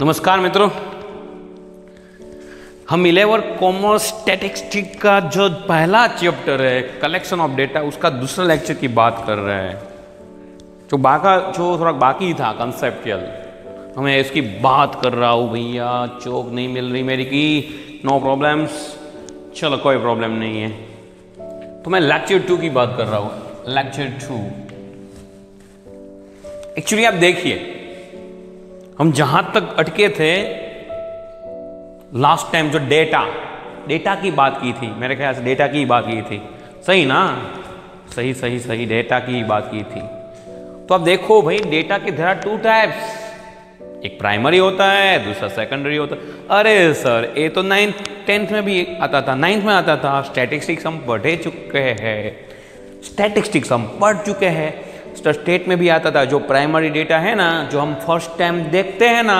नमस्कार मित्रों, हम 11 कॉमर्स स्टैटिस्टिक्स का जो पहला चैप्टर है कलेक्शन ऑफ डेटा, उसका दूसरा लेक्चर की बात कर रहे हैं। जो थोड़ा बाकी था कंसेप्चुअल, मैं इसकी बात कर रहा हूँ। भैया चौक नहीं मिल रही मेरी की, नो प्रॉब्लम्स, चलो कोई प्रॉब्लम नहीं है। तो मैं लेक्चर 2 की बात कर रहा हूँ। लेक्चर 2 एक्चुअली आप देखिए, हम जहां तक अटके थे लास्ट टाइम, जो डेटा की बात की थी, मेरे ख्याल से डेटा की बात की थी, सही ना? सही डेटा की बात की थी। तो अब देखो भाई, डेटा के देयर आर 2 टाइप्स, एक प्राइमरी होता है, दूसरा सेकेंडरी होता है। अरे सर, ये तो 9th 10th में भी आता था, 9th में आता था। स्टैटिस्टिक्स हम पढ़ चुके हैं। स्टेट में भी आता था। जो प्राइमरी डेटा है ना, जो हम फर्स्ट टाइम देखते हैं ना,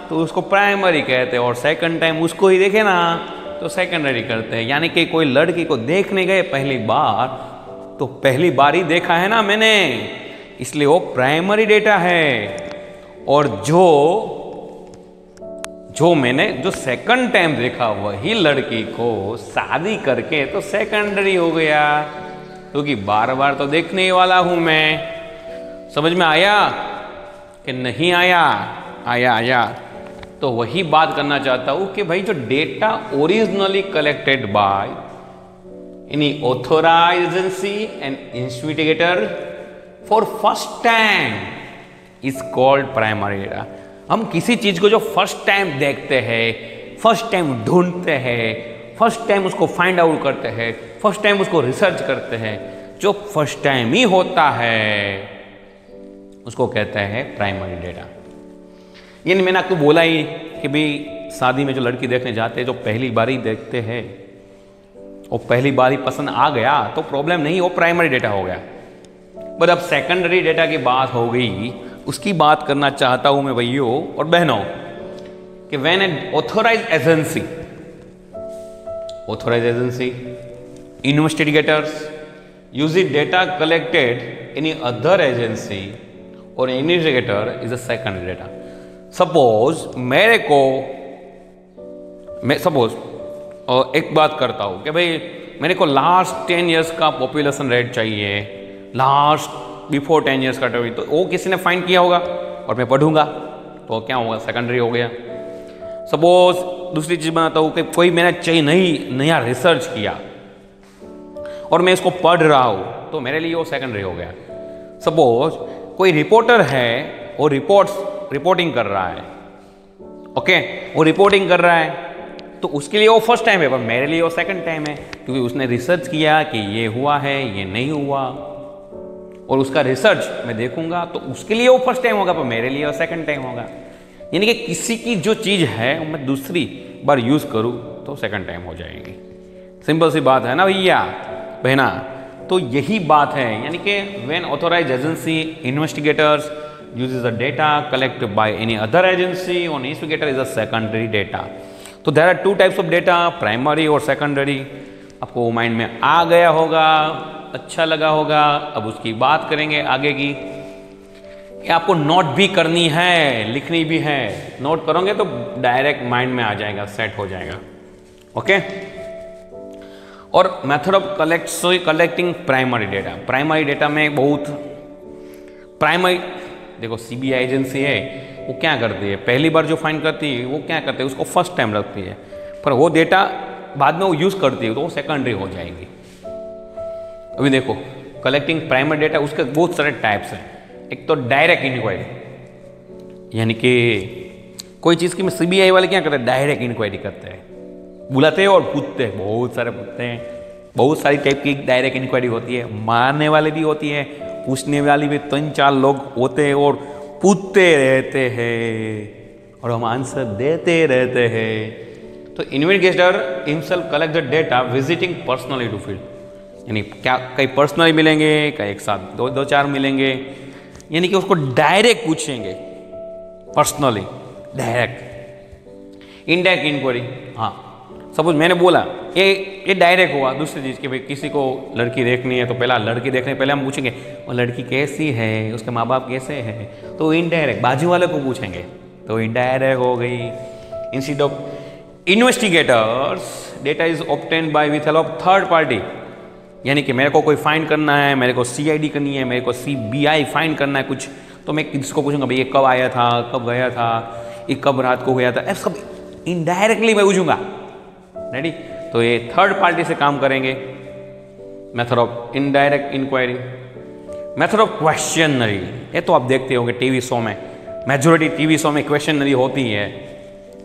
तो उसको प्राइमरी कहते हैं, और सेकंड टाइम उसको ही देखे ना तो सेकेंडरी करते हैं। यानी कि कोई लड़की को देखने गए पहली बार, तो पहली बार ही देखा है ना मैंने, इसलिए वो प्राइमरी डेटा है। और जो मैंने जो सेकंड टाइम देखा वही लड़की को शादी करके, तो सेकेंडरी हो गया, क्योंकि बार बार तो देखने ही वाला हूं मैं। समझ में आया कि नहीं आया? आया। तो वही बात करना चाहता हूं कि भाई, जो data originally collected by any authorised agency and investigator for first time is called primary data. हम किसी चीज को जो फर्स्ट टाइम देखते हैं, फर्स्ट टाइम ढूंढते हैं, फर्स्ट टाइम उसको फाइंड आउट करते हैं, फर्स्ट टाइम उसको रिसर्च करते हैं, जो फर्स्ट टाइम ही होता है उसको कहते हैं प्राइमरी डेटा। यानी मैंने आपको बोला ही कि भाई, शादी में जो लड़की देखने जाते हैं, जो पहली बार ही देखते हैं, वो पहली बार ही पसंद आ गया तो प्रॉब्लम नहीं, वो प्राइमरी डेटा हो गया। पर अब सेकेंडरी डेटा की बात हो गई, उसकी बात करना चाहता हूं मैं भाइयों और बहनों, कि when an authorised agency investigators using data collected any other agency or investigator is a secondary data. Suppose एक बात करता हूं कि भाई, मेरे को लास्ट 10 years का पॉपुलेशन रेट चाहिए, बिफोर 10 years का, तो वो किसी ने फाइंड किया होगा और मैं पढ़ूंगा, तो क्या होगा? सेकेंडरी हो गया। सपोज दूसरी चीज बनाता हूं कि कोई मैंने नया रिसर्च किया और मैं इसको पढ़ रहा हूं, तो मेरे लिए वो सेकेंडरी हो गया। सपोज कोई रिपोर्टर है, वो रिपोर्टिंग कर रहा है, ओके, वो रिपोर्टिंग कर रहा है, तो उसके लिए वो फर्स्ट टाइम है, पर मेरे लिए वो सेकंड टाइम है, क्योंकि उसने रिसर्च किया कि ये हुआ है, ये नहीं हुआ, और उसका रिसर्च मैं देखूंगा, तो उसके लिए वो फर्स्ट टाइम होगा, पर मेरे लिए वो सेकंड टाइम होगा। यानी कि किसी की जो चीज है वो मैं दूसरी बार यूज करूं तो सेकंड टाइम हो जाएगी। सिंपल सी बात है ना भैया बहना? तो यही बात है। यानी कि when authorised agency investigators uses the data collected by any other agency or investigator is a secondary data. तो there are 2 types of data, primary और secondary। आपको माइंड में आ गया होगा, अच्छा लगा होगा। अब उसकी बात करेंगे आगे की, कि आपको नोट भी करनी है, लिखनी भी है। नोट करोगे तो डायरेक्ट माइंड में आ जाएगा, सेट हो जाएगा, ओके। और method of collecting primary data. Primary data में देखो, सीबीआई एजेंसी है, वो क्या करती है? पहली बार जो फाइंड करती है, वो क्या करती है? उसको फर्स्ट टाइम रखती है, पर वो डेटा बाद में वो यूज करती है, तो वो सेकेंडरी हो जाएगी। अभी देखो, कलेक्टिंग प्राइमरी डेटा, उसके बहुत सारे टाइप्स हैं। एक तो डायरेक्ट इंक्वायरी, यानी कि कोई चीज़ की सीबीआई वाले क्या करते हैं? डायरेक्ट इंक्वायरी करते हैं, बुलाते हैं और पूछते हैं, बहुत सारे पूछते हैं। बहुत सारी टाइप की डायरेक्ट इंक्वायरी होती है, मारने वाली भी होती है, पूछने वाली भी 3-4 लोग होते हैं, और पूछते रहते हैं और हम आंसर देते रहते हैं। तो investigator himself collect the data visiting personally to field. यानी क्या, कई पर्सनली मिलेंगे, कई एक साथ 2-4 मिलेंगे, यानी कि उसको डायरेक्ट पूछेंगे, पर्सनली डायरेक्ट। इनडायरेक्ट इंक्वायरी, हाँ, सपोज मैंने बोला ये डायरेक्ट हुआ। दूसरी चीज़ कि भाई, किसी को लड़की देखनी है, तो लड़की देखने पहले हम पूछेंगे वो लड़की कैसी है, उसके माँ बाप कैसे हैं, तो इनडायरेक्ट बाजू वाले को पूछेंगे। तो इनडायरेक्ट हो गई। Instead of investigators data is obtained by with help of third party, यानी कि मेरे को कोई फाइंड करना है, मेरे को CID करनी है, मेरे को CBI फाइंड करना है कुछ, तो मैं किसको पूछूंगा भाई ये कब आया था, कब गया था, ये कब रात को गया था, ऐसा सब इनडायरेक्टली मैं पूछूंगा। रेडी? तो ये थर्ड पार्टी से काम करेंगे। Method of indirect inquiry. Method of questionnaire, ये तो आप देखते होंगे टीवी शो में, मेजोरिटी टीवी शो में क्वेश्चनरी होती है।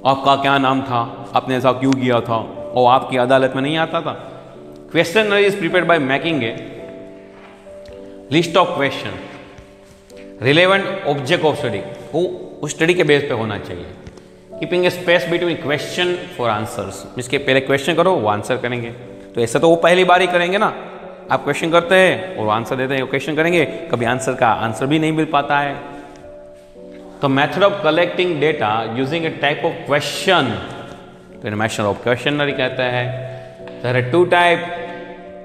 आपका क्या नाम था, आपने ऐसा क्यों किया था, और आपकी अदालत में नहीं आता था। Questionnaire is prepared by making a list of question relevant object of study, वो उस स्टडी के बेस पे होना चाहिए। Keeping A space between question for answers, इसके पहले क्वेश्चन करो वो आंसर करेंगे। तो ऐसा तो वो पहली बार ही करेंगे ना, आप क्वेश्चन करते हैं और आंसर देते हैं, क्वेश्चन करेंगे, कभी आंसर का आंसर भी नहीं मिल पाता है। तो method of collecting data using a type of question, तो मेथड ऑफ क्वेश्चनरी कहता है। There are two type,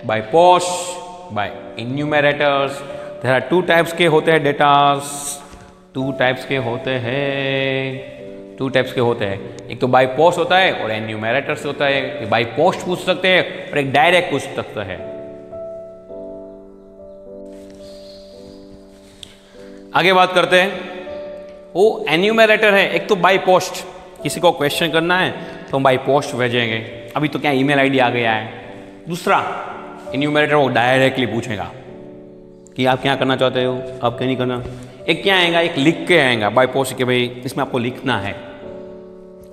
by post, by enumerators. There are two types के होते हैं डेटास, टू टाइप्स के होते हैं, टू टाइप्स के होते हैं। एक तो बाय पोस्ट होता है और एन्यूमरेटर से होता है। बाय पोस्ट पूछ सकते हैं और एक डायरेक्ट पूछ सकता है। आगे बात करते हैं, वो एन्यूमरेटर है। एक तो बाय पोस्ट, किसी को क्वेश्चन करना है तो हम बाय पोस्ट भेजेंगे, अभी तो क्या ईमेल आईडी आ गया है। दूसरा एन्यूमरेटर वो डायरेक्टली पूछेगा कि आप क्या करना चाहते हो, आप क्या नहीं करना। एक क्या आएगा, एक लिख के आएगा बाय पोस्ट के भाई इसमें आपको लिखना है,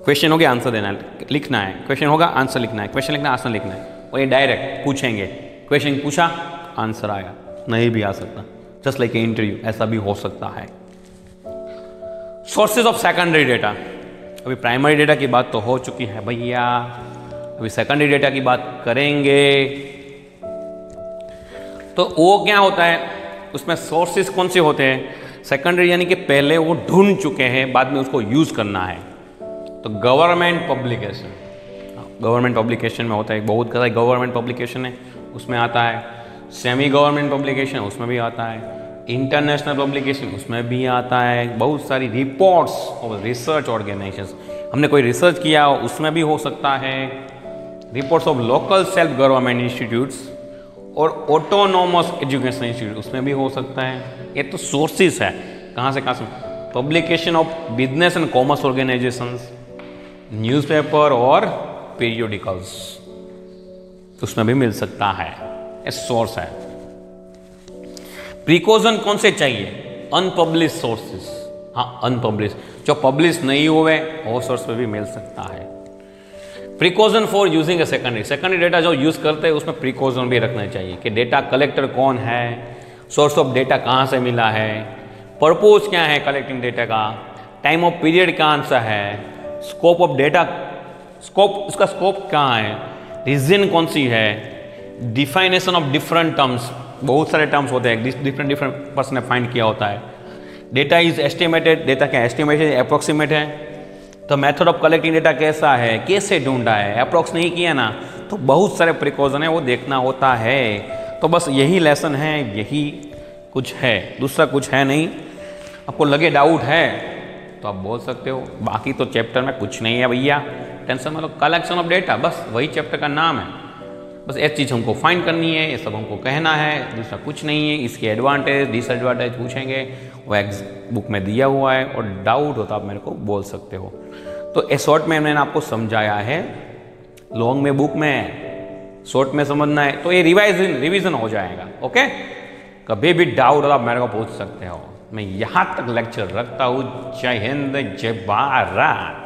क्वेश्चन हो गया आंसर देना है, लिखना है, क्वेश्चन होगा आंसर लिखना है, क्वेश्चन लिखना आंसर लिखना है। और ये डायरेक्ट पूछेंगे, क्वेश्चन पूछा आंसर आया, नहीं भी आ सकता, जस्ट लाइक ए इंटरव्यू, ऐसा भी हो सकता है। सोर्सेज ऑफ सेकेंडरी डेटा, अभी प्राइमरी डेटा की बात तो हो चुकी है भैया, अभी सेकेंडरी डेटा की बात करेंगे। तो वो क्या होता है, उसमें सोर्सेज कौन से होते हैं, सेकेंडरी यानी कि पहले वो ढूंढ चुके हैं, बाद में उसको यूज करना है। तो गवर्नमेंट पब्लिकेशन, गवर्नमेंट पब्लिकेशन में होता है, बहुत सारे गवर्नमेंट पब्लिकेशन है उसमें आता है, सेमी गवर्नमेंट पब्लिकेशन उसमें भी आता है, इंटरनेशनल पब्लिकेशन उसमें भी आता है, बहुत सारी रिपोर्ट्स और रिसर्च ऑर्गेनाइजेशंस, हमने कोई रिसर्च किया उसमें भी हो सकता है, reports of local self government institutes और ऑटोनोमस एजुकेशन इंस्टीट्यूट उसमें भी हो सकता है। ये तो सोर्सेस है, कहाँ से publication of business and commerce organisations, newspaper और पीरियोडिकल्स उसमें भी मिल सकता है, ये सोर्स है। प्रिकॉशन कौन से चाहिए, अनपब्लिश सोर्सेस, हाँ अनपब्लिश, जो पब्लिश नहीं हुए वो सोर्स पे भी मिल सकता है। Precaution for using a secondary data जो यूज करते हैं उसमें प्रिकॉशन भी रखना चाहिए कि डेटा कलेक्टर कौन है, सोर्स ऑफ डेटा कहाँ से मिला है, पर्पोज क्या है कलेक्टिंग डेटा का, टाइम ऑफ पीरियड कौन सा है, स्कोप ऑफ डेटा, स्कोप उसका स्कोप कहाँ है, रीजन कौन सी है, डिफाइनेशन ऑफ डिफरेंट टर्म्स, बहुत सारे टर्म्स होते हैं, डिफरेंट पर्सन ने फाइंड किया होता है। डेटा इज एस्टिमेटेड, डेटा क्या एस्टिमेटेड अप्रोक्सीमेट है। तो मेथड ऑफ कलेक्टिंग डेटा कैसा है, कैसे ढूंढा है, अप्रोक्स नहीं किया ना, तो बहुत सारे प्रिकॉशन है वो देखना होता है। तो बस यही लेसन है, यही कुछ है, दूसरा कुछ है नहीं। आपको लगे डाउट है तो आप बोल सकते हो, बाकी तो चैप्टर में कुछ नहीं है भैया, टेंशन मतलब कलेक्शन ऑफ डेटा, बस वही चैप्टर का नाम है। बस एक चीज़ हमको फाइंड करनी है, ये सब हमको कहना है, दूसरा कुछ नहीं है। इसके एडवांटेज डिसएडवांटेज पूछेंगे, वो बुक में दिया हुआ है, और डाउट हो तो आप मेरे को बोल सकते हो। तो ए शॉर्ट में मैंने आपको समझाया है, लॉन्ग में बुक में शॉर्ट में समझना है तो ये रिवीजन हो जाएगा। ओके, कभी भी डाउट हो तो आप मेरे को पूछ सकते हो। मैं यहाँ तक लेक्चर रखता हूँ। जय हिंद, जय भारत।